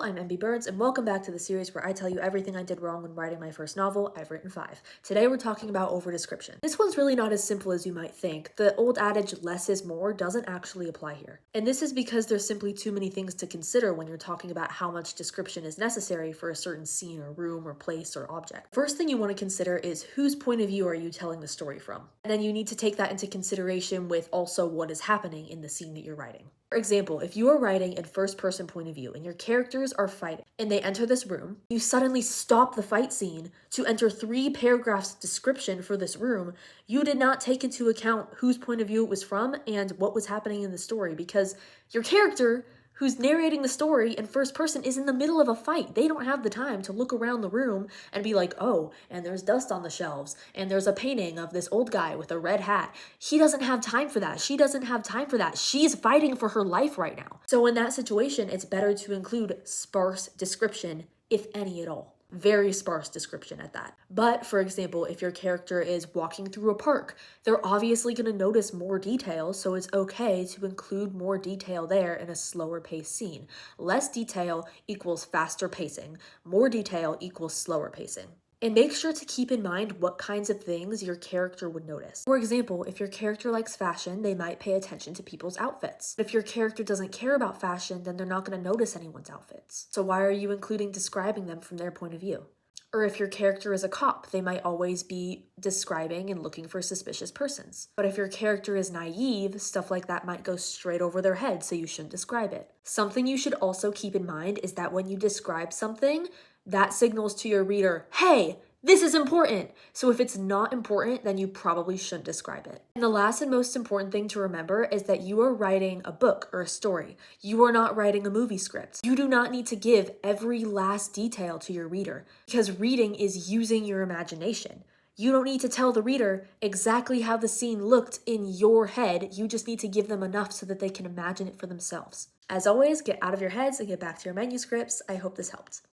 I'm MB Burns, and welcome back to the series where I tell you everything I did wrong when writing my first novel. I've written 5. Today we're talking about overdescription. This one's really not as simple as you might think. The old adage, less is more, doesn't actually apply here. And this is because there's simply too many things to consider when you're talking about how much description is necessary for a certain scene or room or place or object. First thing you want to consider is whose point of view are you telling the story from? And then you need to take that into consideration with also what is happening in the scene that you're writing. For example, if you are writing in first-person point of view and your characters are fighting and they enter this room, you suddenly stop the fight scene to enter 3 paragraphs of description for this room, you did not take into account whose point of view it was from and what was happening in the story because your character who's narrating the story in first person is in the middle of a fight. They don't have the time to look around the room and be like, oh, and there's dust on the shelves, and there's a painting of this old guy with a red hat. He doesn't have time for that. She doesn't have time for that. She's fighting for her life right now. So in that situation, it's better to include sparse description, if any at all. Very sparse description at that. But for example, if your character is walking through a park, they're obviously going to notice more detail, so it's okay to include more detail there in a slower paced scene. Less detail equals faster pacing. More detail equals slower pacing. And make sure to keep in mind what kinds of things your character would notice. For example, if your character likes fashion, they might pay attention to people's outfits. If your character doesn't care about fashion, then they're not going to notice anyone's outfits. So why are you including describing them from their point of view? Or if your character is a cop, they might always be describing and looking for suspicious persons. But if your character is naive, stuff like that might go straight over their head, so you shouldn't describe it. Something you should also keep in mind is that when you describe something, that signals to your reader, hey, this is important. So if it's not important, then you probably shouldn't describe it. And the last and most important thing to remember is that you are writing a book or a story. You are not writing a movie script. You do not need to give every last detail to your reader because reading is using your imagination. You don't need to tell the reader exactly how the scene looked in your head. You just need to give them enough so that they can imagine it for themselves. As always, get out of your heads and get back to your manuscripts. I hope this helped.